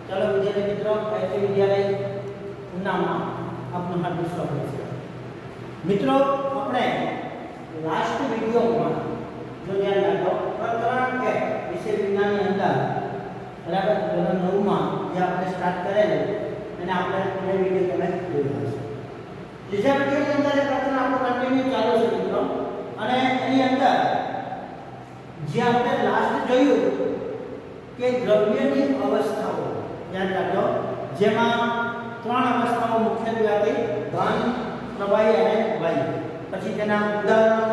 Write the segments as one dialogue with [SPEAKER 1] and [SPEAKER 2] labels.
[SPEAKER 1] चलो विद्यार्थी मित्रों, ऐसे विद्यालय उन्नाમાં આપનું હાર્દિક સ્વાગત છે। મિત્રો આપણે લાસ્ટ વિડિયોમાં જો ધ્યાન રાખો પ્રકરણ 1 વિષય વિજ્ઞાનની અંદર બરાબર ધોરણ 9 માં જે આપણે સ્ટાર્ટ કરેલું અને આપણે એ વિડિયો તમે જોયો હશે। બીજા વિડિયોની અંદર એ પ્રકરણ આપણું કન્ટિન્યુ ચાલુ છે મિત્રો, અને એની અંદર જે આપણે લાસ્ટ જોયું કે દ્રવ્યની અવસ્થાઓ યાદ રાખો, જેમાં ત્રણ અવસ્થાઓ મુખ્યત્વે હતી: ઘન, પ્રવાહી અને વાયુ। પછી તેના ઉદાહરણો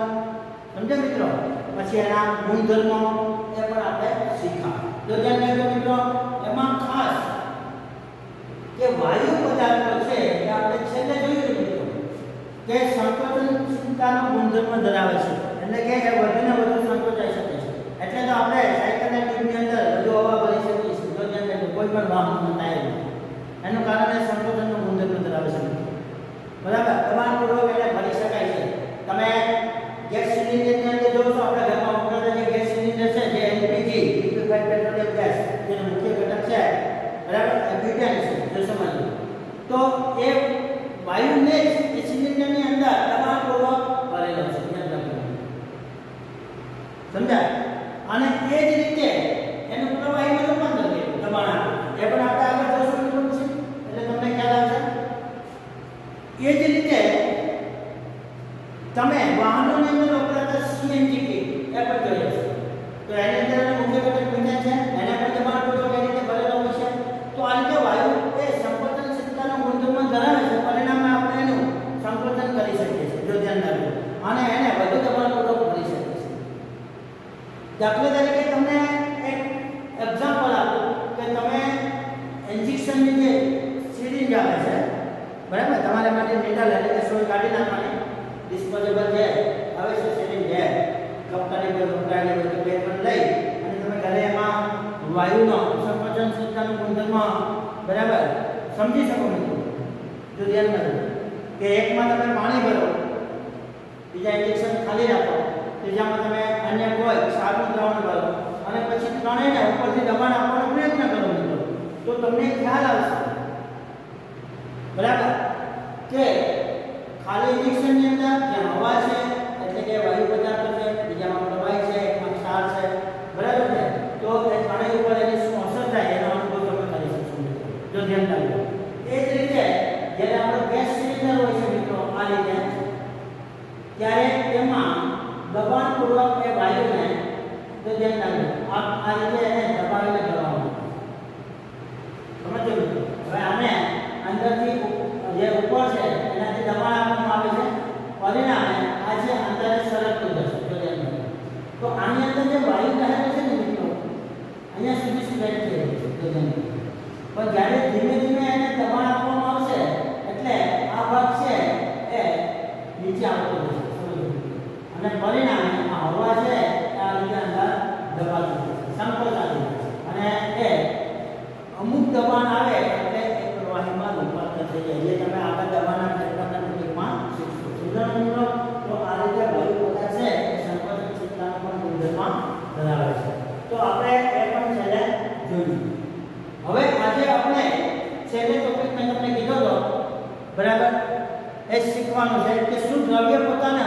[SPEAKER 1] સમજ્યા મિત્રો, પછી એના ગુણધર્મો એ પણ આપણે શીખ્યા। જો ધ્યાન રાખજો મિત્રો, એમાં ખાસ કે વાયુ પદાર્થો છે એ આપણે છેલ્લે જોયું મિત્રો કે સંકોચનશીલતાનો ગુણધર્મ ધરાવે છે, એટલે કે એ વધુને વધુ સંકોચાઈ શકે છે। એટલે તો આપણે સાયકલના ટ્યુબની અંદર વધુ હવા ભરી શકીએ છીએ। જો ધ્યાન રાખજો, કોઈ પણ વાહનનો ટાયર એનું કારણ એ સંકોચનનો ગુણધર્મ ધરાવે છે બરાબર। દબાણપૂર્વક એને ભરી શકાય છે। તમે ગેસ સિલિન્ડરની અંદર જોશો, આપણા ઘરમાં વપરાતા જે ગેસ સિલિન્ડર છે, જે એલપીજી લિક્વિફાઇડ પેટ્રોલિયમ ગેસ જેનો મુખ્ય ઘટક છે બરાબર, એ બ્યુટેન છે। જો સમજો તો એ વાયુને એ સિલિન્ડરની અંદર દબાણપૂર્વક ભરેલો છે, ધ્યાન રાખજો, સમજાય? અને એ જ રીતે એનું પ્રવાહીમાં રૂપાંતર થયું દબાણ આપે, એ પણ આપણે આગળ જોશું છે, એટલે તમને ખ્યાલ આવશે। એ જ રીતે તમે વાહનોની અંદર વપરાતા સીએનજી કીટ એ પણ જોઈએ છે, તો એની અંદર મુખ્ય ઘટક મીથેન છે, એને પણ દબાણપૂર્વક એ રીતે ભરેલો હોય છે। તો આ રીતે વાયુ એ સંકોચનશીલતાનો ગુણધર્મ ધરાવે છે, પરિણામે આપણે એનું સંકોચન કરી શકીએ છીએ, જો ધ્યાન રાખજો, અને એને વધુ દબાણપૂર્વક ભરી શકીએ છીએ। દાખલા તરીકે તમને એક એક્ઝામ્પલ આપું કે તમે ઇન્જેક્શનની જે સિરિંજ આવે છે બરાબર, તમારે માટે નીડલ એટલે કે સોય કાઢી નાખવાની ડિસ્પોઝેબલ જે આવે છે સિરિંજ છે, કંપની પર વપરાયેલી હોય તો બે પણ લઈ અને તમે ઘરે એમાં વાયુનો સંકોચનશીલતાનો ગુણધર્મ બરાબર સમજી શકો મિત્રો। જો ધ્યાન રાખો કે એકમાં તમે પાણી ભરો, બીજા ઇન્જેક્શન ખાલી રાખો, ત્રીજામાં તમે અન્ય કોઈ ક્ષારનું દ્રાવણ ભરો અને પછી ત્રણેયને ઉપરથી દબાણ આપવાનો પ્રયત્ન કરો મિત્રો, તો તમને ખ્યાલ આવશે બરાબર કે ખાલી ઇન્જેક્શનની અંદર જે હવા છે એટલે કે વાયુ પદાર્થો છે, બીજામાં પ્રવાહી છે, એકમાં ક્ષાર છે બરાબર છે, તો એ ત્રણેય ઉપર એની શું અસર થાય એનો અનુભવ તમે કરી શકશો મિત્રો, જો ધ્યાન રાખજો। એ જ રીતે જ્યારે આપણો ગેસ સિલિન્ડર હોય છે મિત્રો આ રીતે, ત્યારે તેમાં દબાણપૂર્વક એ વાયુને જો ધ્યાન રાખજો આ રીતે એને દબાવીને ભરવાનું, સમજો મિત્રો। હવે આને અંદરથી જે ઉપર છે એનાથી દબાણ આપવામાં આવે છે, પરિણામે આ જે અંદર સરકતું જશે, જો ધ્યાન રાખજો। તો આની અંદર જે વાયુ રહેલો છે ને મિત્રો, અહીંયા સુધી સ્પ્રેડ થઈ રહ્યું છે, જો ધ્યાન રાખજો। પણ જ્યારે ધીમે ધીમે એને દબાણ આપવામાં આવશે એટલે આ ભાગ છે એ નીચે આવતો જશે, સમજો, અને પરિણામે આ હવા છે આ રીતે અંદર દબાતી જશે, સંકોચાતી જશે, અને એ અમુક દબાણ આવે એટલે એ પ્રવાહીમાં રૂપાંતર થઈ જાય, જે તમે આગળ દબાણના ફેરફારના ટોપિકમાં શીખશો, સમજાણું મિત્રો? તો આ રીતે વાયુ પદાર્થ છે એ સંકોચનશીલતાનો પણ ગુણધર્મ ધરાવે છે, તો આપણે એ પણ છેલ્લે જોયું। હવે આજે આપણે છેલ્લે ટોપિક મેં તમને કીધો હતો બરાબર, એ શીખવાનું છે કે શું દ્રવ્ય પોતાને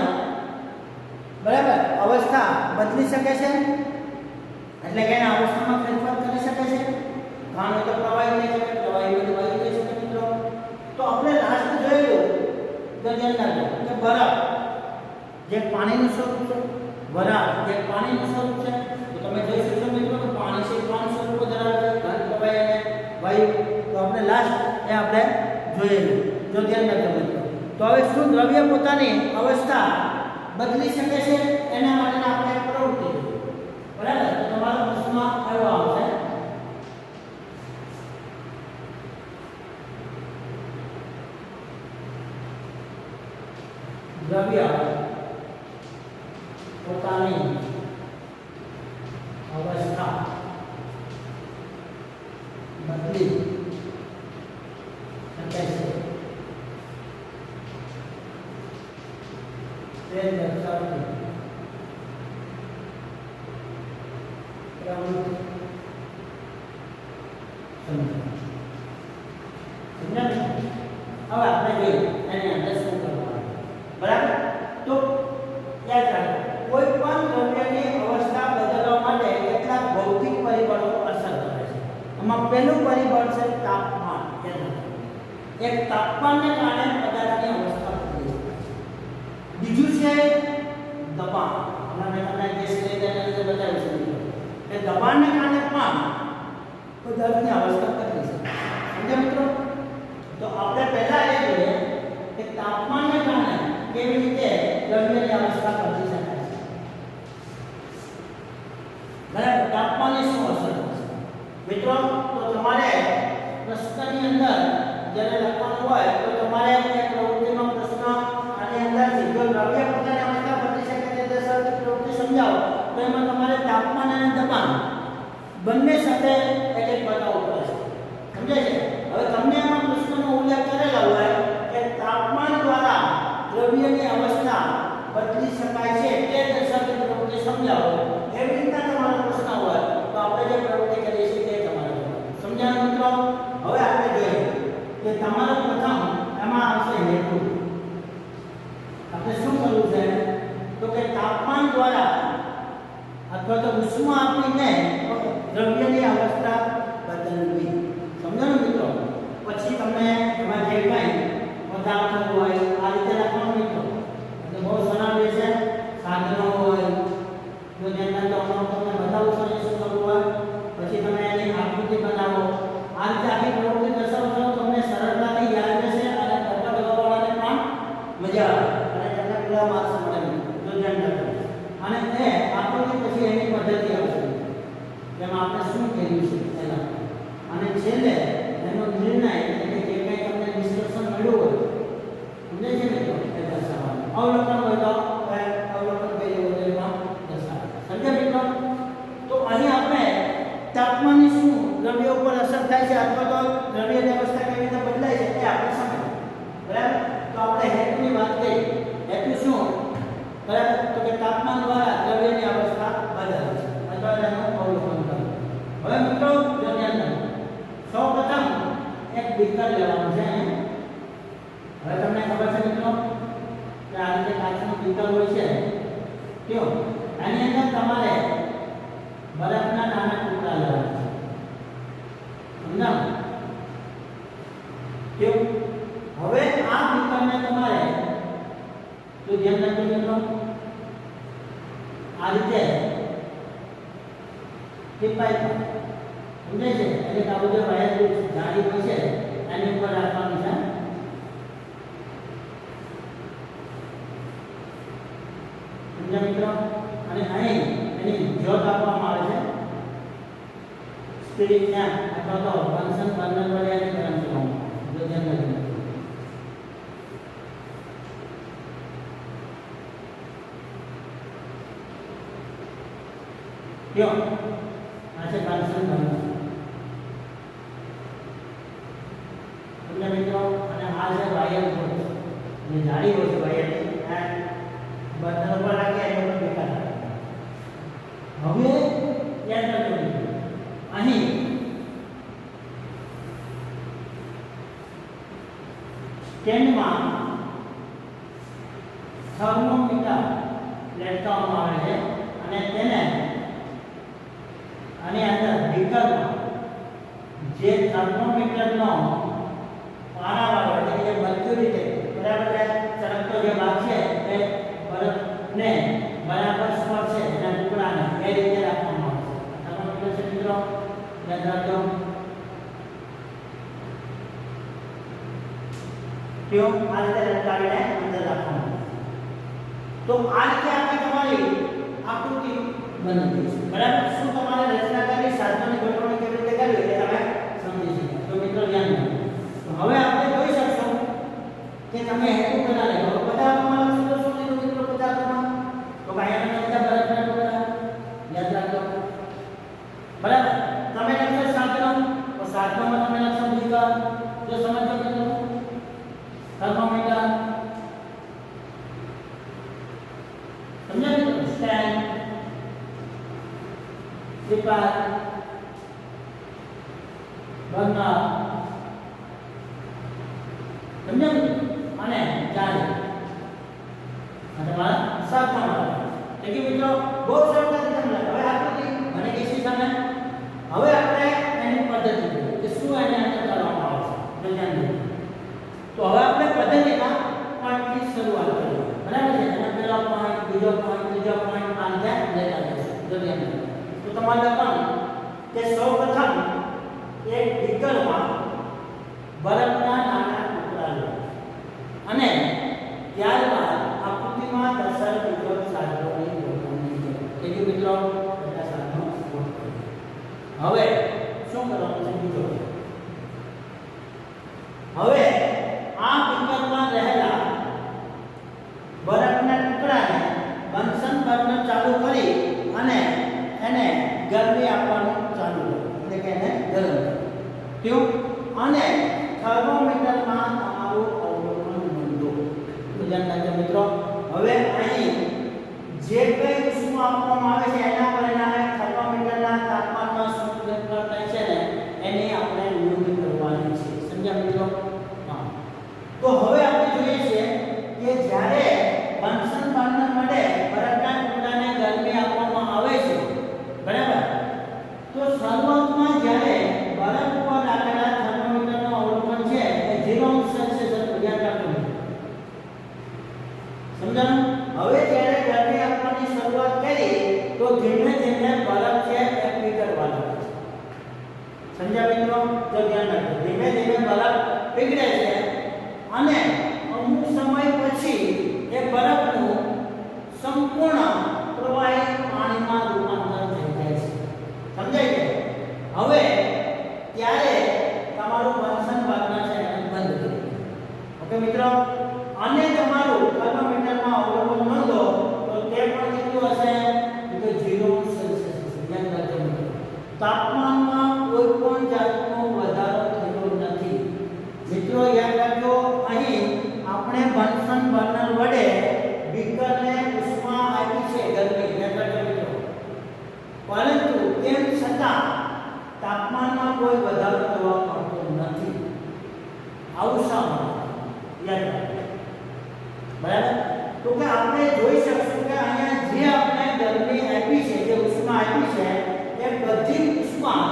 [SPEAKER 1] બરાબર અવસ્થા બદલી શકે છે, એટલે કે એના અવસ્થામાં ફેરફાર કરી શકે છે। ઘન હોય તો પ્રવાહી થઈ શકે, પ્રવાહી હોય તો વાયુ થઈ શકે મિત્રો। તો આપણે લાસ્ટ જોયેલું તો ધ્યાન રાખજો કે બરફ જે પાણીનું સ્વરૂપ છે, વરાળ જે પાણીનું સ્વરૂપ છે, તો તમે જોઈ શકશો મિત્રો કે પાણી છે ત્રણ સ્વરૂપો ધરાવે છે: ઘન, પ્રવાહી અને વાયુ। તો આપણે લાસ્ટ એ આપણે જોયેલું, જો ધ્યાન રાખજો મિત્રો। તો હવે શું દ્રવ્ય પોતાની અવસ્થા બદલી શકે છે એના માટેના આપણે એક પ્રવૃત્તિ બરાબર, તો તમારો પ્રશ્ન આવ્યો આવશે દ્રવ્ય પોતાની અવસ્થા બદલી શકે છે તે દર્શાવતી પ્રવૃત્તિ સમજો। હવે આપણે જોઈએ એની અંદર શું કરવાનું, બરાબર? તો યાદ રાખો, કોઈ પણ દ્રવ્યની અવસ્થા બદલવા માટે કેટલાક ભૌતિક પરિબળો અસર કરે છે. આમાં પહેલું પરિબળ છે તાપમાન. એક તાપમાનને કારણે પદાર્થની અવસ્થા બદલી શકે છે. બીજું છે દબાણ. હમણાં મેં તમને ગેસ સિલિન્ડરની અંદર બતાવ્યું છે કે દબાણને કારણે પણ પદાર્થની અવસ્થા બદલી શકે છે. સમજ્યા મિત્રો? તો આપણે પહેલા એ જોઈએ કે તાપમાનને કારણે કેવી રીતે દ્રવ્યની અવસ્થા બદલી શકાય છે. બરાબર? તાપમાનની શું અસર થશે મિત્રો? તો તમારે પ્રશ્નની અંદર જ્યારે લખવાનું હોય તો તમારે એક પ્રવૃત્તિનો પ્રશ્ન આની અંદર સીધો દ્રવ્ય પોતાની અવસ્થા બદલી શકે તે દર્શાવતી પ્રવૃત્તિ સમજાવો તો એમાં તમારે તાપમાન અને દબાણ બંને સાથે એક બતાવવું પડશે. સમજાય છે? હવે તમને આમાં પ્રશ્નનો ઉલ્લેખ કરેલો હોય કે તાપમાન દ્વારા દ્રવ્યની અવસ્થા બદલી શકાય છે તે દર્શાવતી પ્રવૃત્તિ સમજાવો, એવી રીતના તમારો પ્રશ્ન હોય તો આપણે જે પ્રવૃત્તિ કરીએ છીએ તે તમારે સમજાવો મિત્રો. હવે આપણે જોઈએ કે તમારો પ્રથમ એમાં આવશે હેતુ. આપણે શું કરવું છે તો કે તાપમાન દ્વારા અથવા તો ઉષ્મા આપીને દ્રવ્યની અવસ્થા બદલવી. સમજાણું મિત્રો? પછી તમને એમાં જે કંઈ પદાર્થો હોય આ રીતે લખવાનું મિત્રો. એટલે બહુ સરળ છે. સાધનો હોય જો જેના તમને બતાવું છું એ શું કરવું હોય, પછી તમે એની આકૃતિ બનાવો. આ રીતે આખી પ્રવૃત્તિ દર્શાવશો તમને સરળતાથી યાદ રહેશે અને ટકા લગાવવાને પણ મજા આવે અને તમને પૂરા માર્ક્સ મળે જો ધ્યાન રાખો. અને એ આકૃતિ પછી એની પદ્ધતિ આવશે જેમાં આપણે શું કર્યું છે પહેલા અને છેલ્લે એનો નિર્ણય એટલે કે કંઈ તમને ડિસ્કશન મળ્યું હોય સમજે છે મિત્રો એ દર્શાવવાનું. અવલોકન હોય તો અવલોકન કર્યું હોય એમાં દર્શાવવાનું. સમજે મિત્રો? તો અહીં આપણે તાપમાનની શું દ્રવ્ય ઉપર અસર થાય છે અથવા તો દ્રવ્યની અવસ્થા કેવી રીતે બદલાય છે એ આપણે સમજીએ. બરાબર? તો આપણે હેતુની વાત કરી. હેતુ શું? બરાબર? તો કે તાપમાન દ્વારા દ્રવ્યની અવસ્થા બદલાય છે અથવા તેનું અવલોકન કરવું. હવે મિત્રો જો ધ્યાન રાખો, સૌપ્રથમ એક બીકર લેવાનું છે. હવે તમને ખબર છે મિત્રો કે આ રીતે કાચનું બીકર હોય છે કયો આની અંદર તમારે બરફના નાના ટુકડા લેવાના છે. સમજાવ કયો? હવે આ બીકરને તમારે તો ધ્યાન રાખજો મિત્રો આ રીતે ટીપાઈ સમજાય છે? એટલે કે આ બધું વાયર જાળી હોય છે એની ઉપર રાખવાનું છે. સમજ્યા મિત્રો? અને અહીં એની જ્યોત આપવામાં આવે છે સ્પિરિટ લેમ્પ અથવા તો બન્સન બર્નર વડે એને ગરમ કરવામાં આવે છે. કયો આ છે બન્સન બર્નર. સમજ્યા મિત્રો? અને આ છે વાયર બોર્ડ જે જાળી હોય છે વાયર બર્નર ઉપર રાખી એનો ઉપર બેકાર. હવે યાદ રાખજો અહીં સ્ટેન્ડમાં થર્મોમીટર લટકાવવામાં આવે છે અને તેને આની અંદર બીકરમાં જે થર્મોમીટરનો પારાવાળો એટલે કે મર્ક્યુરી છે બરાબર ચળકતો જે ભાગ છે એ બરફને બરાબર સ્પર્શે એના ટુકડાને એ રીતે રાખવામાં આવે છે. થર્મોમીટર છે મિત્રો યાદ રાખજો. કયો આ રીતે લટકાવીને અંદર રાખવાનું. તો આ રીતે આપણે તમારી આકૃતિ બની છે. બરાબર? શું તમારે રચના કરી સાધનોની ગોઠવણી કેવી રીતે કરવી એ તમે સમજી શકો. તો મિત્રો ધ્યાન રાખો. તો હવે આપણે જોઈ શકશો કે તમે હેતુ બના લે. હવે પદાર્થમાં લખશો તો શું લીધું મિત્રો પદાર્થમાં? તો ભાઈ અમે બધા બરફના ટુકડા યાદ રાખજો. બરાબર? તમે લખશો સાધનો તો સાધનોમાં તમે લખશો બીકર. જો સમજો મિત્રો થર્મોમીટર સમજાયું? સ્ટેન્ડ ટીપર બર્નર સમજાયું? અને જાળી અને તમારા સાતમા વાળા એટલે કે મિત્રો બહુ સરળતાથી સમજાય. હવે આકૃતિ મને કીધી સામે હવે આપણે એની પદ્ધતિ જોઈએ કે શું એને અંદર કરવામાં આવે છે. ધ્યાન દો. તો હવે આપણે પદ્ધતિના પોઈન્ટથી શરૂઆત કરીએ. બરાબર છે? એના પહેલો પોઈન્ટ, બીજો પોઈન્ટ, ત્રીજો પોઈન્ટ આમ ત્યાં લેતા જઈશું. જો ધ્યાન દો. તો તમારે લખવાનું કે સૌપ્રથમ એક બીકરમાં બરફના નાના ટુકડા લો અને ત્યારબાદ આકૃતિમાં દર્શાવેલ વિદ્યુત સાધનોની ગોઠવણી કરો. એટલે મિત્રો બધા સાધનો ગોઠવો. હવે શું કરવાનું છે બીજો? હવે આ બીકરમાં રહેલા બરફના ટુકડાને બન્સન બર્નર ચાલુ કરી અને એને ગરમી આપવાનું ચાલુ કરો. એટલે કે એને ગરમ કરો. ક્યું? અને થર્મોમીટરમાં તમારું અવલોકન નોંધો. ધ્યાન રાખજો મિત્રો. હવે અહીં જે કંઈ ઉષ્મા આપવામાં આવે છે એના પરિણામે થર્મોમીટરના તાપમાનમાં શું ફેરફાર થાય છે ને એની આપણે નોંધ કરવાની છે. સમજ્યા મિત્રો? હા. તો હવે આપણે જોઈએ છીએ કે જ્યારે બન્સન બર્નર વડે બરફના ટુકડાને ગરમી આપવામાં આવે છે, બરાબર, તો શરૂઆતમાં જ્યારે બરફ પર રાખેલા થર્મોમીટરનું અવલોકન છે એ 0 સેલ્સિયસ હતું. યાદ રાખજો. સમજાયું? હવે જ્યારે ગરમી આપવાની શરૂઆત કરી તો ધીમે ધીમે બરફ છે એ પીગળવા લાગે છે. સમજ્યા મિત્રો? તો ધ્યાન રાખજો. ધીમે ધીમે બરફ પીગળે છે અને અમુક સમય પછી એ બરફનું સંપૂર્ણ પ્રવાહી પાણીમાં રૂપાંતર થઈ જાય છે. સમજાય છે? હવે ત્યારે તમારું બન્સન બર્નર છે એને બંધ કરી દો. ઓકે મિત્રો? અને તમારું થર્મોમીટરમાં અવલોકન નોંધો તો તે પણ કેટલું હશે? તો 0 સેલ્સિયસ હશે. ધ્યાન રાખજો મિત્રો. તાપમાનમાં કોઈ પણ જાતનો વધારો થયો નથી. મિત્રો યાદ રાખજો, અહીં આપણે બન્સન બર્નર વડે બીકરને ઉષ્મા આપી છે ગરમી. યાદ રાખજો મિત્રો. પરંતુ તેમ છતાં તાપમાનમાં કોઈ વધારો જોવા મળતો નથી. આવું શા માટે? યાદ રાખજો. બરાબર? તો કે આપણે જોઈ શકશું કે અહીંયા જે આપણે ગરમી આપી છે, જે ઉષ્મા આપી છે એ બધી ઉષ્મા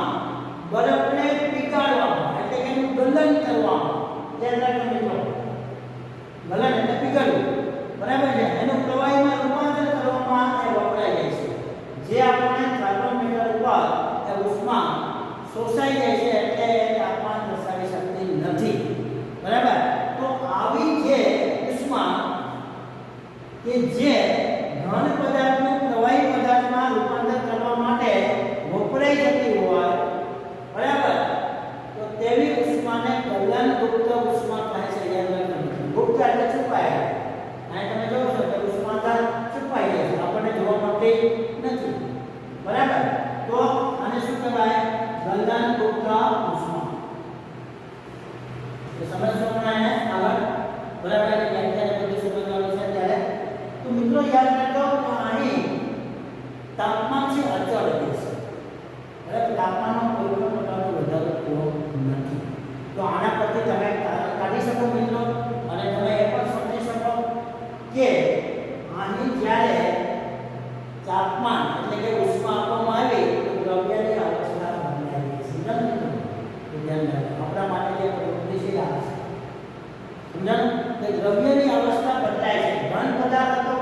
[SPEAKER 1] બરફને પીગાળવામાં એટલે કે એનું ગલન કરવામાં, યાદ રાખજો મિત્રો, ગલન એટલે પીગળવું, બરાબર છે, એનું પ્રવાહીમાં રૂપાંતર કરવામાં એ વપરાય જાય છે. જે આપણે થર્મોમીટર ઉપર એ ઉષ્મા શોષાઈ જાય છે એટલે એ તાપમાન દર્શાવી શકતી નથી. બરાબર? તો આવી જે ઉષ્મા કે જે ઘન પદાર્થનું પ્રવાહી પદાર્થમાં રૂપાંતર કરવા માટે વપરાઈ જતી હોય, બરાબર, તો તેવી ઉષ્માને ગલનગુપ્ત ઉષ્મા કહે છે. યાદ રાખજો. ગુપ્ત એટલે છુપાયેલી. અહીં તમે જોશો કે ઉષ્મા છુપાઈ જાય છે, આપણને જોવા મળતી નથી. બરાબર? તો આને શું કહેવાય? ગલનગુપ્ત ઉષ્મા. તો સમજશો મને આગળ? બરાબર? વ્યાખ્યા બધું સમજવાનું છે ત્યારે. તો મિત્રો યાદ રાખજો કે અહીં તાપમાન છે અચળ રહે છે. બરાબર? તાપમાનમાં કોઈ પણ પ્રકારનો વધારો થયો નથી. તો આના પરથી તમે કાઢી શકો મિત્રો, અને તમે એ પણ સમજી શકો કે અહીં જ્યારે તાપમાન એટલે કે ઉષ્મા આપવામાં આવી તો દ્રવ્યની અવસ્થા બદલાઈ ગઈ. સમજાયું? તો ધ્યાન રાખો. આપણા માટે જે પ્રવૃત્તિ છે આ છે. સમજાયું? કે દ્રવ્યની અવસ્થા બદલાય છે. ઘન પદાર્થ હતો,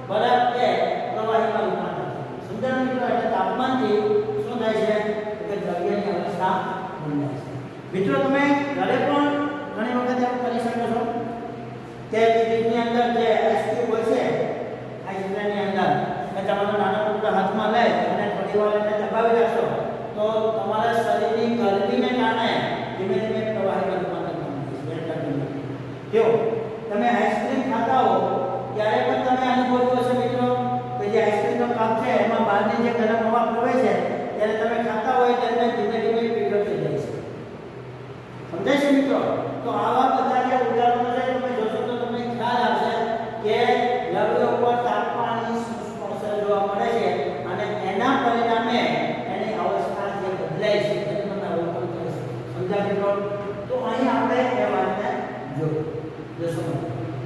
[SPEAKER 1] બરફ કે પ્રવાહીમાં રૂપાંતર થાય. સમજાયું મિત્રો? એટલે તાપમાનથી શું થાય છે કે દ્રવ્યની અવસ્થા બદલાય છે. મિત્રો તમે ઘરે પણ ઘણી વખત એવું કરી શકો છો કે ફ્રીજની અંદર જે આઈસ ક્યુબ હોય છે, આઈસની અંદર તમારો નાનો ટુકડો હાથમાં લઈ અને થોડી વાર એને દબાવી રાખશો તો તમારા શરીરની ગરમીને કારણે ધીમે ધીમે પ્રવાહીમાં રૂપાંતર પામે છે. જો તમે આઈસ્ક્રીમ ખાતા હો ત્યારે પણ તમે અનુભવ્યું હશે મિત્રો કે જે આઈસ્ક્રીમનો કપ છે એમાં બહારની જે ગરમ હવા પ્રવેશે ત્યારે તમે ખાતા હોય ત્યારે ધીમે ધીમે પીગળતી જાય છે.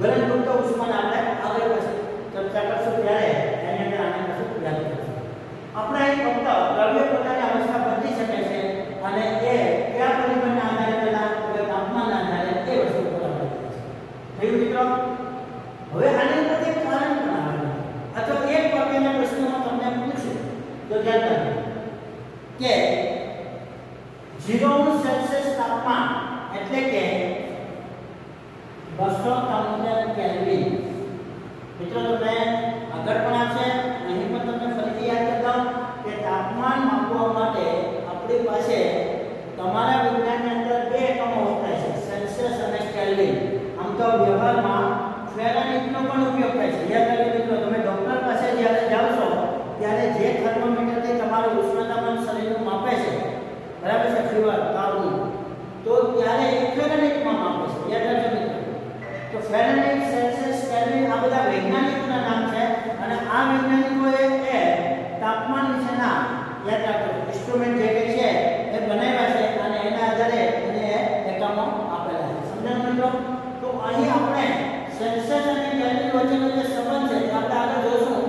[SPEAKER 1] ગલનયુક્ત ઉષ્માને આપણે આગળ પછી ચર્ચા કરશું ત્યારે એની અંદર આને કશું યાદ કરશું. આપણે ફક્ત દ્રવ્ય પોતાની અવસ્થા બદલી શકે છે અને એ કયા પરિબળના આધારે પેલા તાપમાનના આધારે એ વસ્તુ પર આધારિત છે. થયું મિત્રો? હવે આની ઉપર એક કારણ પણ આવે અથવા એક વાક્યના પ્રશ્નમાં તમને પૂછું તો ધ્યાન રાખજો કે 0°C તાપમાન એટલે કે 273 કેલ્વિન. મિત્રો તમે આગળ પણ આવશે, અહીં પણ તમને ફરીથી યાદ કરતા કે તાપમાન માપવા માટે આપણી પાસે તમારા વિજ્ઞાનની અંદર બે એકમો વપરાય છે, સેલ્સિયસ અને કેલ્વિન. આમ તો વ્યવહારમાં ફેરનહીટનો પણ ઉપયોગ થાય છે. યાદ રાખજો મિત્રો, તમે ડોક્ટર પાસે જ્યારે જાઓ છો ત્યારે જે થર્મોમીટરથી તમારું ઉષ્ણતામાન શરીરનું માપે છે, બરાબર છે, ફીવર, તાવનું, તો ત્યારે એ ફેરનહીટમાં માપે છે. યાદ રાખજો મિત્રો. તો ફેરનહીટ, સેલ્સિયસ, કેલ્વિન આ બધા વૈજ્ઞાનિકોના નામ છે અને આ વૈજ્ઞાનિકોએ એ તાપમાન વિશેના યાદ રાખજો ઇન્સ્ટ્રુમેન્ટ જે કંઈ છે એ બનાવ્યા છે અને એના આધારે એને એકમો આપેલા છે. સમજાયું મિત્રો? તો અહીં આપણે સેલ્સિયસ અને કેલ્વિન વચ્ચેનો જે સંબંધ છે એ આપણે આગળ જોશું,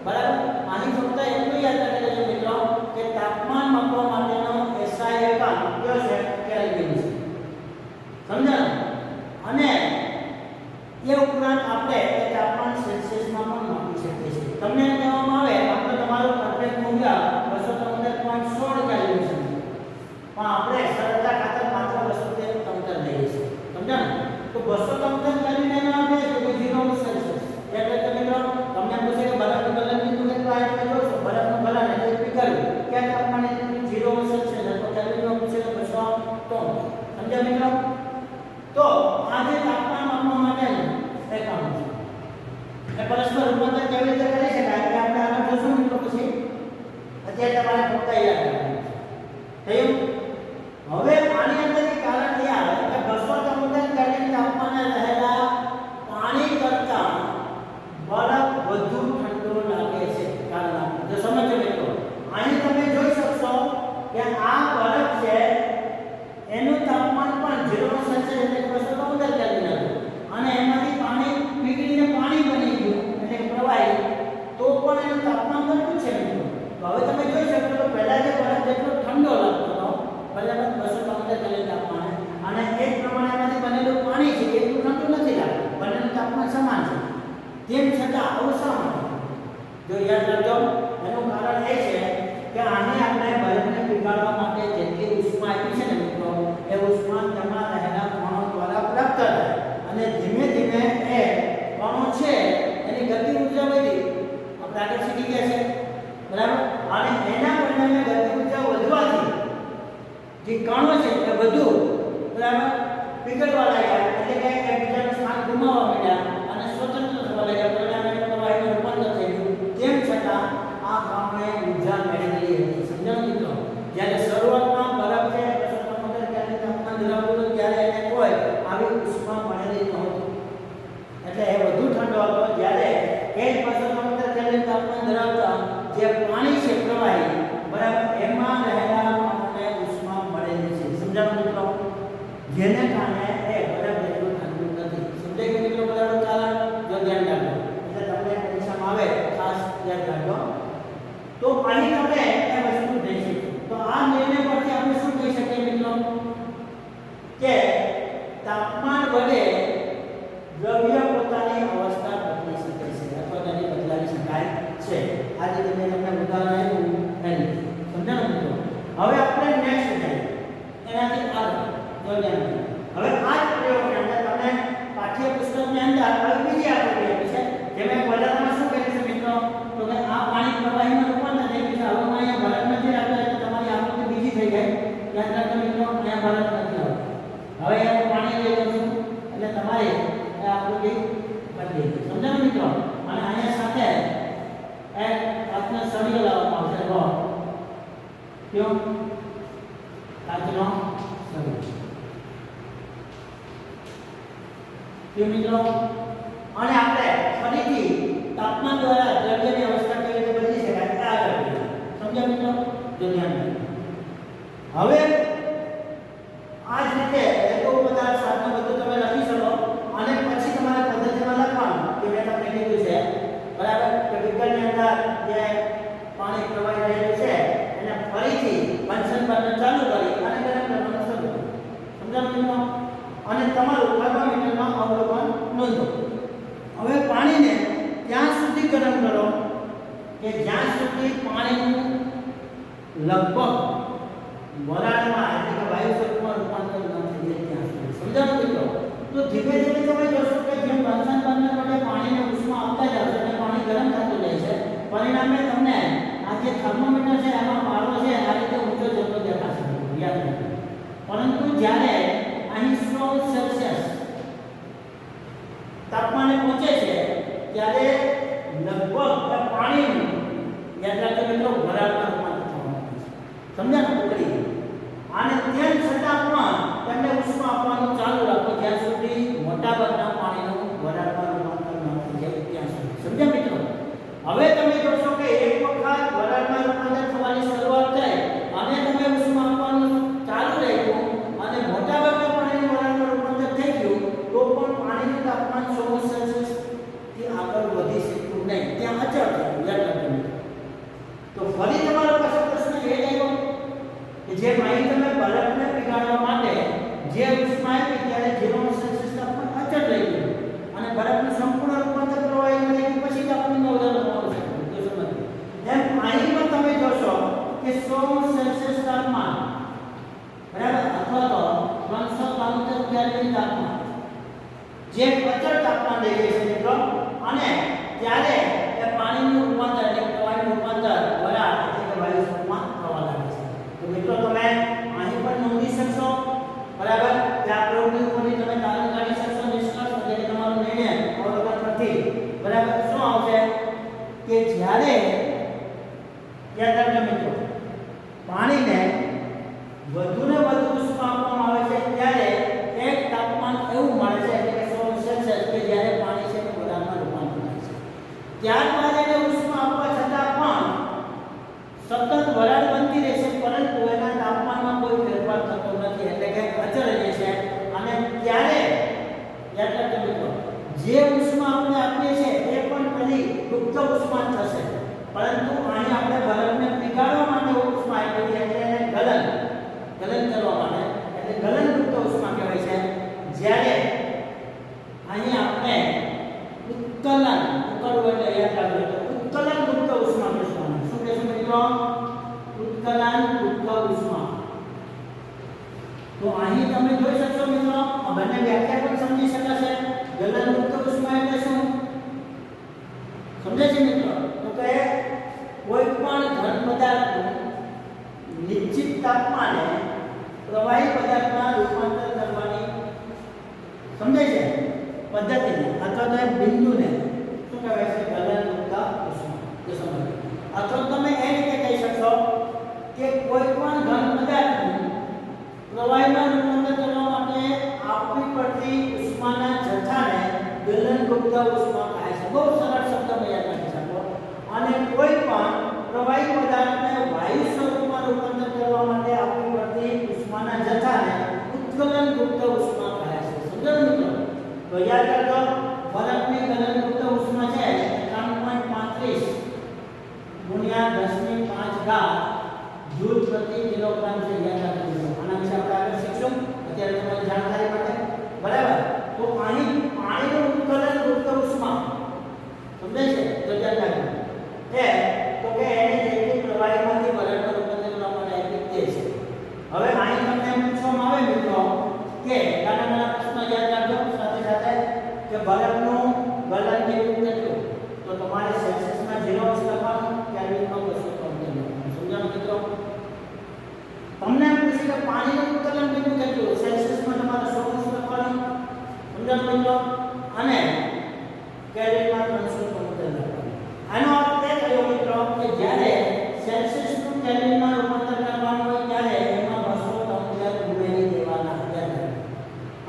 [SPEAKER 1] બરાબર? અહીં ફક્ત એટલું યાદ રાખી લેજો મિત્રો કે તાપમાન માપવા માટેનો SI એકમ કયો છે? કેલ્વિન છે. સમજાયું? અને એ ઉપરાંત આપણે એ તાપમાન સેલ્સિયસમાં પણ માપી શકીએ છીએ. તમને એમ કહેવામાં આવે આપણે તમારું પરફેક્ટ મૂલ્ય 273.16 કેલ્વિન છે, પણ આપણે સરળતા ખાતર માત્ર 273 લઈએ છીએ. સમજાયું? તો 273 કેલ્વિન એનો અર્થ એ છે કે 0°C. એટલે કે મિત્રો તમને પૂછે કે બરફનું ગલન બિંદુ કેટલું આવે તમે જોશો, બરફનું ગલન એટલે પીગળવું ક્યાં તાપમાને 0°C છે, તો કેલ્વિનમાં પૂછે તો 273. સમજ્યા મિત્રો? તો આ જે તાપમાન માપવા માટેનું એકમ છે એ પરસ્પર રૂપાંતર કેવી રીતે કરી શકાય એટલે આપણે આગળ જોશું મિત્રો. પછી અત્યારે તમારે ફક્ત યાદ રાખવાનું છે. થયું? હવે આની અંદર એક કારણ એ આવે કે 273 કેલ્વિન તાપમાને રહેલા પાણી કરતાં બરફ વધુ ઠંડો લાગે છે. કારણ જો સમજો મિત્રો, અહીં તમે જોઈ શકશો કે આ બરફ છે એનું તાપમાન પણ 0°C એટલે કે 273 કેલ્વિન હતું અને એમાંથી પાણી પીગળીને પાણી બની ગયું એટલે કે પ્રવાહી, તો પણ એનું તાપમાન કેટલું છે મિત્રો? તો હવે તમે જોઈ શકો તો પહેલા જે બરફ જેટલો ઠંડો લાગતો હતો, બરાબર, 273 કેલ્વિન તાપમાને, અને એ જ પ્રમાણે એમાંથી બનેલું પાણી છે એટલું ઠંડુ નથી લાગતું, બંનેનું તાપમાન સમાન છે. તેમ છતાં આવું શા માટે? જો યાદ રાખજો, એનું કારણ એ છે કે આને આપણે બરફને પીગાળવા માટે જેટલી ઉષ્મા આપી છે ને મિત્રો, એ ઉષ્મા તેમાં રહેલા કણો દ્વારા પ્રાપ્ત થાય અને ધીમે ધીમે એ કણો છે એની ગતિ ઉર્જા વધી, આપણે આગળ શીખી ગયા છે, બરાબર? અને એના પરિણામે ગતિ ઉર્જા વધવાથી જે કણો છે એ વધુ, બરાબર, પીગળવા લાગ્યા એટલે કે એકબીજાનું સ્થાન ગુમાવવા માંડ્યા અને સ્વતંત્ર થવા લાગ્યા, પરિણામે પ્રવાહીનું રૂપાંતર થઈ ગયું. તેમ છતાં આ કણોએ ઉર્જા મેળવી હતી. સમજાયું મિત્રો? જ્યારે શરૂઆતમાં બરફ છે 273 કેલ્વિન તાપમાન ધરાવતો હતો ત્યારે એને કોઈ આવી ઉષ્મા મળેલી નહોતી, એટલે એ વધુ ઠંડો હતો. જ્યારે એ 273 કેલ્વિન તાપમાન ધરાવતા જે પાણી છે પ્રવાહી, બરાબર, એમાં રહેલા કણોને ઉષ્મા મળેલી છે. સમજાયું મિત્રો? જેને કારણે એ બરફ જેટલું ઠંડુ નથી. સમજાઈ ગયું મિત્રો? બરાબર કારણ જો ધ્યાન રાખજો એટલે તમને પરીક્ષામાં આવે ખાસ યાદ રાખજો. તો અહીં તમે એ વસ્તુ જોઈ શકો. તો આ નિર્ણય પરથી આપણે શું કહી શકીએ મિત્રો કે તાપમાન વડે દ્રવ્ય પોતાની અવસ્થા બદલી શકે છે અથવા તેને બદલાવી શકાય છે. આ રીતે મેં તમને ઉદાહરણ આપ્યું એની. સમજાયું મિત્રો? હવે આપણે નેક્સ્ટ જઈએ એનાથી આગળ જોઈ લઈએ. હવે આ જ પ્રયોગની અંદર તમને પાઠ્યપુસ્તકની અંદર આવી બીજી આકૃતિ આપી છે જેમાં પહેલામાં શું કહે છે મિત્રો તો કે આ પાણી પ્રવાહીમાં રૂપાંતર થઈ ગયું છે. હવે અહીંયા બરફ નથી રાખતા એટલે તમારી આકૃતિ બીજી થઈ જાય. યાદ રાખજો મિત્રો, અહીંયા બરફ નથી આવતો. હવે અહીંયા પાણી લઈ લઉં છું એટલે તમારે આ આકૃતિ બદલી. સમજાયું મિત્રો? અને અહીંયા સાથે એક કાચનો સળિયો લાવવામાં આવશે. કયો? કાચનો સળિયો. મિત્રો, અને આપણે ફરીથી તાપમાન દ્વારા દ્રવ્યની અવસ્થા કેવી રીતે બદલી શકાય આગળ સમજ્યા મિત્રો? જો ધ્યાન રાખો. હવે આ જ રીતે હેતુ પદાર્થ સાધનો બધું તમે લખી શકો અને પછી તમારે પદ્ધતિ જગ્યાએ પાણી પ્રવાહી રહેલું છે એને ફરીથી બનશન બર્નર ચાલુ કરી અને ગરમ કરવાનું શરૂ કર્યું. સમજાયું મિત્રો? અને તમારું થર્મોમીટરમાં અવલોકન નોંધો. હવે પાણીને ત્યાં સુધી ગરમ કરો કે જ્યાં સુધી પાણીનું લગભગ વરાળમાં એટલે કે વાયુ સ્વરૂપમાં રૂપાંતર ન થઈ જાય ત્યાં સુધી. સમજાયું મિત્રો? તો ધીમે ધીમે તમે જોશો કે જેમ બનશન બર્નર માટે પાણીને ઉષ્મા આપતા જાવ છો એટલે પાણી ગરમ થતું જાય છે. પરિણામે તમને આ જે થર્મોમીટર છે એમાં પારો છે આ રીતે ઊંચો જતો દેખાશે. યાદ રાખો. પરંતુ જ્યારે અહીં 100 સેલ્સિયસ તાપમાને પહોંચે છે ત્યારે લગભગ પાણીનું યાદ રાખજો મિત્રો વરાળમાં રૂપાંતર થવાનું છે. સમજાયું? પકડી અને તેમ છતાં પણ તમને ઉષ્મા આપવાનું ચાલુ રાખો જ્યાં સુધી મોટાભાગના પાણીનું વરાળમાં રૂપાંતર ન થઈ જાય ત્યાં સુધી. સમજ્યા મિત્રો? હવે તમે જોશો કે એક વખત વરાળમાં રૂપાંતર થવાની શરૂઆત થઈ અને તમે ઉષ્મા આપવાનું ચાલુ રાખ્યું અને મોટાભાગના પાણીનું વરાળમાં રૂપાંતર થઈ ગયું તો પણ પાણીનું તાપમાન 100 સેલ્સિયસ થી આગળ વધી શકતું નહીં. ત્યાં અચળ થયું. યાદ રાખજો મિત્રો. તો ફરી તમારો પાસે પ્રશ્ન એ આવ્યો કે જે માહિતી તમે બરફને પીગાળવા માટે જે ઉષ્મા આપી ત્યારે 0 સેલ્સિયસ તાપમાન અચળ રહી ગયું અને બરફનું સંપૂર્ણ રૂપાંતર પ્રવાહી થઈ ગયું પછી જ આપણને વધારે થવાનું છે. તો સમજો. એમ અહીં પણ તમે જોશો કે 100 સેલ્સિયસ તાપમાન બરાબર અથવા તો 373 કેલ્વિન તાપમાન જે અચળ તાપમાન રહી છે મિત્રો અને ત્યારે એ પાણીનું રૂપાંતર એટલે પ્રવાહીનું રૂપાંતર વરાળ એટલે કે વાયુ સ્વરૂપમાં થવા લાગે છે. તો મિત્રો તમે અહીં પણ નોંધી શકશો બરાબર કે આ પ્રવૃત્તિ ઉપરથી તમે તારણ કાઢી શકશો નિષ્કર્ષ એટલે કે તમારો નિર્ણય અવલોકન પરથી બરાબર શું આવશે કે જ્યારે યાદ રાખજો મિત્રો પાણીને વધુને વધુ ઉષ્મા આપવામાં આવે છે ત્યારે એક તાપમાન એવું મળે છે એટલે કે 100 સેલ્સિયસ કે જ્યારે પાણી છે વરાળમાં રૂપાંતર થાય છે. ત્યારબાદ એને ઉષ્મા આપવા છતાં પણ સતત વરાળ બનતી રહેશે પરંતુ એના તાપમાનમાં કોઈ ફેરફાર થતો નથી એટલે કે અચળ રહે છે. અને ત્યારે યાદ રાખજો મિત્રો જે ઉષ્મા આપણે આપીએ છીએ એ પણ પેલી ગુપ્ત ઉષ્મા થશે પરંતુ અહીં આપણે બરફને પીગાળવા માટે ઉષ્મા આપી છે એટલે એને ગલન કરવા માટે એટલે ગલનયુક્ત ઉષ્મા કહેવાય છે. જ્યારે અહીં આપણે ઉત્કલન ઉત્કળવું એટલે યાદ રાખજો ઉત્કલનયુક્ત ઉષ્મા કહેશું. શું કહેશું મિત્રો? ઉત્કલનયુક્ત ઉષ્મા. તો અહીં તમે જોઈ શકશો મિત્રો આ બંને વ્યાખ્યા પણ સમજી શકાશે. ગલનયુક્ત ઉષ્મા એટલે શું સમજે છે મિત્રો? તો કે કોઈ પણ ઘન પદાર્થનું નિશ્ચિત તાપમાને પ્રવાહી પદાર્થમાં રૂપાંતર કરવાની સમજાય છે પદ્ધતિને અથવા તો બિંદુને શું કહેવાય છે? ગલનયુક્ત ઉષ્મા. તો સમજો. અથવા તમે એ રીતે કહી શકશો કે કોઈ પણ ઘન પદાર્થનું પ્રવાહીમાં રૂપાંતર કરવા માટે આપવી પડતી ઉષ્માના જથ્થાને ગલનયુક્ત ઉષ્મા કહે છે. બહુ સરળ શબ્દમાં યાદ રાખી શકો. અને કોઈ પણ પ્રવાહી પદાર્થને વાયુ સ્વરૂપમાં રૂપાંતર કરવા માટે આપવી પડતી ઉષ્માના જથ્થાને ઉત્કલનયુક્ત ઉષ્મા કહે છે. સમજાયું મિત્રો? તો યાદ રાખો બરફની ગલનયુક્ત ઉષ્મા છે 3.35 ગુણ્યા 10⁵ જૂલ પ્રતિ કિલોગ્રામ છે. યાદ રાખજો. આના વિશે આપણે આગળ શીખશું. અત્યારે તમારી જાણકારી માટે બરાબર. તો અહીં પાણીનું ઉત્કલનયુક્ત ઉષ્મા સમજાય છે? તો યાદ રાખજો એ તો કે એની જેટલી પ્રવાહીમાંથી બરફમાં રૂપાંતર કરવા માટે આપી દે છે. હવે અહીં તમને પૂછવામાં આવે મિત્રો કે નાના પ્રશ્નો યાદ રાખજો સાથે સાથે કે બરફનું ગલન કેટલું કેટલું તો તમારે સેલ્સિયસમાં 0 લખવાનું કેલ્વિનમાં 273 લખવાનું. સમજાયું મિત્રો? તમને એમ પૂછે કે પાણીનું ઉત્કલન કેટલું કેટલું સેલ્સિયસમાં તમારે 100 લખવાનું. સમજાયું મિત્રો? અને કેલ્વિનમાં 373 લખવાનું. આનો અર્થ એ થયો મિત્રો કે જ્યારે સેલ્સિયસનું કેલ્વિનમાં રૂપાંતર કરવાનું હોય ત્યારે એમાં 273 ઉમેરી દેવાના.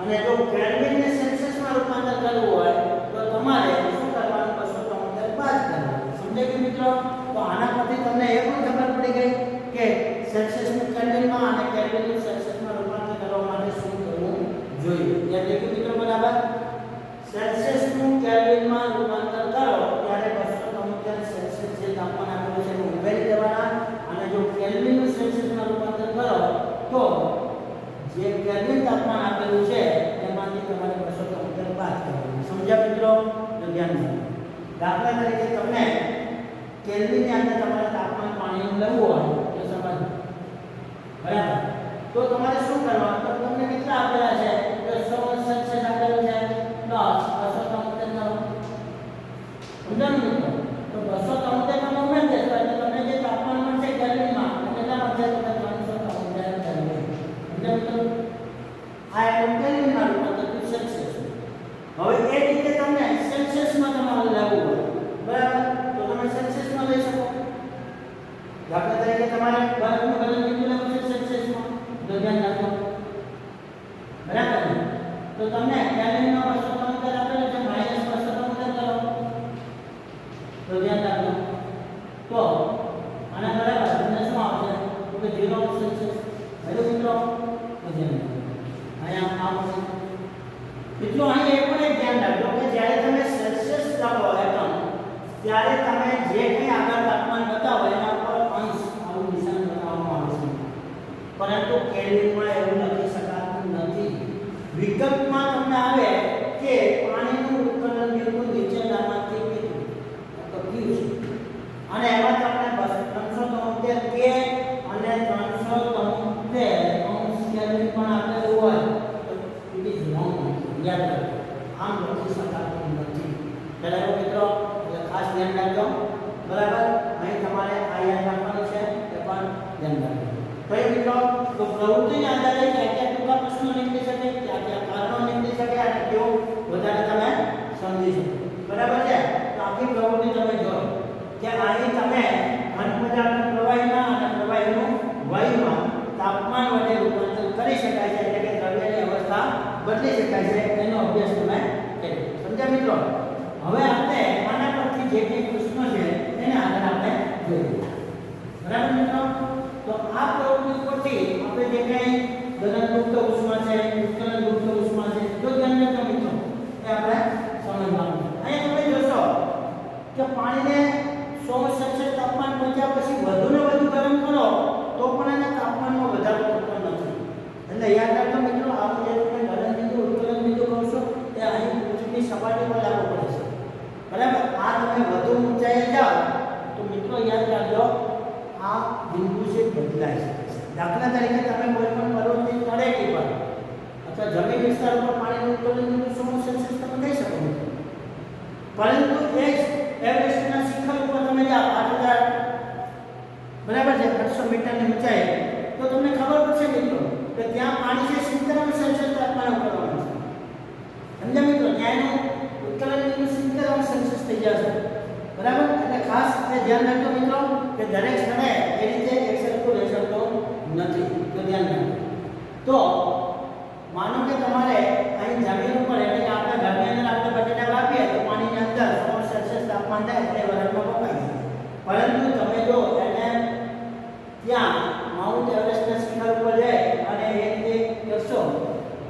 [SPEAKER 1] અને જો કેલ્વિનને સેલ્સિયસમાં રૂપાંતર કરવું હોય તો તમારે શું કરવાનું? 273 બાદ કરવાનું. સમજાય ગયું મિત્રો? તો આના પરથી તમને એ પણ ખબર પડી ગઈ કે સેલ્સિયસનું કેલ્વિનમાં અને કેલ્વિનનું સેલ્સિયસમાં રૂપાંતર કરવા માટે શું કરવું જોઈએ. યાદ રાખ્યું મિત્રો? બરાબર. સેલ્સિયસનું કેલ્વિનમાં રૂપાંતર કરો ત્યારે 273 સેલ્સિયસ જે તાપમાન કેલ્વિનની અંદર તમારે તાપમાન પાણીનું લેવું હોય તો સમજ બરાબર. તો તમારે શું કરવાનું? તો તમને કેટલા આપેલા છે? તો 100 સેલ્સિયસ આપેલું છે પ્લસ 273 કરો. સમજાણું મિત્રો? તો 273 તમે ઉમેરી દેશો એટલે તમને જે તાપમાન મળશે કેલ્વિનમાં કેટલા મળશે? તો 373 કેલ્વિન. સમજાણું મિત્રો? આ એક કેલ્વિનમાં રૂપાંતરિત સેલ્સિયસ. હવે એ રીતે તમને સેલ્સિયસમાં તમારે લેવું હોય બરાબર, તો તમે સેલ્સિયસમાં લઈ શકો. દાખલા તરીકે તમારે બરફનું ગલનબિંદુ લેવું છે સેલ્સિયસમાં, તો ધ્યાન રાખો બરાબર ને? તો તમને કેલ્વિનમાં 273 આપેલું છે, -273 કરો તો ધ્યાન રાખો. તો આના બરાબર તમને શું આવશે? તો કે 0 સેલ્સિયસ. હેલો મિત્રો, તો ધ્યાન રાખો અહીંયા આવશે. મિત્રો અહીં એ પણ એક ધ્યાન રાખજો કે જ્યારે તમે સેલ્સિયસ લખો એકમ ત્યારે તમે જે કંઈ આગળ તાપમાન બતાવો એના પર અંશ આવું નિશાન બનાવવામાં આવે છે, પરંતુ કેલ્વિનમાં એવું લખી શકાતું નથી. વિગતમાં તમને આવે કે પાણીનું ઉત્કલન બિંદુ નીચેનામાંથી કેટલું તો કયું છે, અને એમાં તમને 373 કે અને 373 અંશ કેલ્વિન પણ આપેલું હોય તો ઇટ ઇઝ રોંગ. યાદ રાખો, આમ લખી શકાતું નથી. બરાબર મિત્રો, એટલે ખાસ ધ્યાન રાખજો બરાબર. અહીં તમારે આ યાદ રાખવાનું છે, એ પણ ધ્યાન રાખજો. તો એ મિત્રો, તો પ્રવૃત્તિના આધારે ક્યાં ક્યાં ટૂંકા પ્રશ્નો નીકળી શકે, ક્યાં ક્યાં કારણો નીકળી શકે અને કેવું વધારે તમે સમજી શકો બરાબર છે. તો આખી પ્રવૃત્તિ તમે જોયો કે અહીં તમે ઘન પદાર્થના પ્રવાહીમાં અને પ્રવાહીનું વાયુમાં તાપમાન વડે રૂપાંતર કરી શકાય છે, એટલે કે દ્રવ્યની અવસ્થા બદલી શકાય છે, એનો અભ્યાસ તમે કર્યો. સમજ્યા મિત્રો? હવે આપણે આના પરથી જે કંઈ પ્રશ્નો છે એને આગળ આપણે જોઈએ બરાબર મિત્રો. તો આ પ્રવૃત્તિ પરથી આપણે જે કંઈ ગલનયુક્ત ઉષ્મા છે, ઉત્કલનયુક્ત ઉષ્મા છે, તો ધ્યાન રાખજો મિત્રો, એ આપણે સમજવાનું છે. અહીં તમે જોશો કે પાણીને 100 સેલ્સિયસ તાપમાન પહોંચ્યા પછી વધુને વધુ ગરમ કરો તો પણ એના તાપમાનમાં વધારો થતો નથી. એટલે યાદ રાખજો મિત્રો, આ જે તમે ગલનબિંદુ ઉત્કલન બિંદુ કહો છો એ અહીં પૃથ્વીની સપાટી પર લાગુ પડે છે બરાબર. આ તમે વધુ ઊંચાઈએ જાઓ તો મિત્રો યાદ રાખજો આ બિંદુ છે બદલાઈ શકે છે. દાખલા તરીકે તમે કોઈ પણ પર્વતની તળેટી પર અથવા જમીન વિસ્તાર ઉપર પાણીનું ઉત્કલન બિંદુ 100 સેલ્સિયસ તમે કહી શકો છો, પરંતુ એ જ એવરેસ્ટના શિખર ઉપર તમે જાઓ 8000 બરાબર છે 800 મીટરની ઊંચાઈ, તો તમને ખબર પડશે મિત્રો કે ત્યાં પાણી છે 70 સેલ્સિયસ તાપમાન ઉપર હોય છે. સમજ્યા મિત્રો? ત્યાંનું ઉત્કલન બિંદુ 70 સેલ્સિયસ થઈ જશે બરાબર. એટલે ખાસ એ ધ્યાન રાખજો મિત્રો કે દરેક સ્થળે એ રીતે એક સરખું રહી શકતો નથી, તો ધ્યાન રાખજો. તો માનો કે તમારે અહીં જમીન ઉપર એટલે કે આપણા ઘરની અંદર આપણે બટેટા વાવીએ તો પાણીની અંદર 100 સેલ્સિયસ તાપમાન થાય એટલે વરસાદમાં પકાઈ જાય, પરંતુ તમે જો એને ત્યાં માઉન્ટ એવરેસ્ટના શિખર ઉપર જાય અને એ રીતે કરશો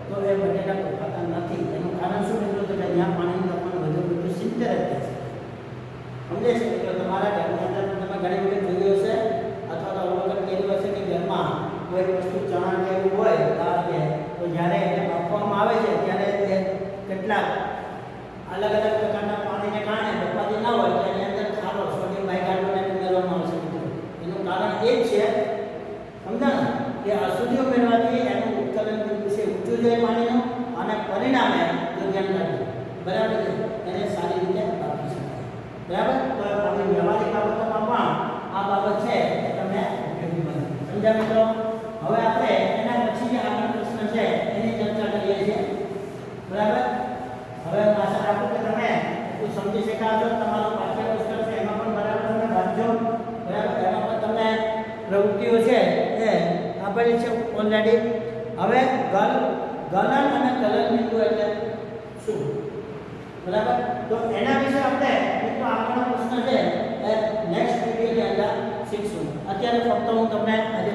[SPEAKER 1] તો એ બટેટા પકાતા નથી. એનું કારણ શું મિત્રો? તો કે ત્યાં પાણીનું તાપમાન વધુ 70 જ છે. સમજે છે મિત્રો? તમારા ઘરની અંદર તમે ઘણી વખત જોયું હશે અથવા તો અવલોકન કર્યું હશે કે ઘરમાં કોઈ વસ્તુ ચણા કે એવું હોય દાળ કે, તો જ્યારે એને બાફવામાં આવે છે ત્યારે એ કેટલાક અલગ અલગ પ્રકારના પાણીને કારણે બફાતી ના હોય તો એની અંદર ખારો સોડિયમ બાયકાર્બોનેટ ઉમેરવામાં આવશે. એનું કારણ એ જ છે, સમજાણું, કે અશુદ્ધિ ઉમેરવાથી એનું ઉત્કલન બિંદુ છે ઊંચું જાય પાણીનું અને પરિણામે જો ધ્યાન રાખજો બરાબર છે, એને સારી રીતે બાફી શકાય બરાબર. તો આપણી વ્યવહારિક બાબતોમાં પણ આ બાબત છે એ તમને ઉપયોગી બને. સમજ્યા મિત્રો? હવે આપણે એના પછી જે આગળ પ્રશ્ન છે એની ચર્ચા કરીએ છીએ બરાબર. હવે આશા રાખું કે તમે એટલું સમજી શક્યા છો. તમારું પાઠ્યપુસ્તક છે એમાં પણ બરાબર તમે વાંચજો બરાબર. એમાં પણ તમને પ્રવૃત્તિઓ છે એ આપેલી છે ઓલરેડી. હવે ગલન અને ગલન બિંદુ એટલે શું બરાબર, તો એના વિશે આપણે મિત્રો આગળનો પ્રશ્ન છે એ નેક્સ્ટ વિડિયોની અંદર શીખશું. અત્યારે ફક્ત હું તમને આજે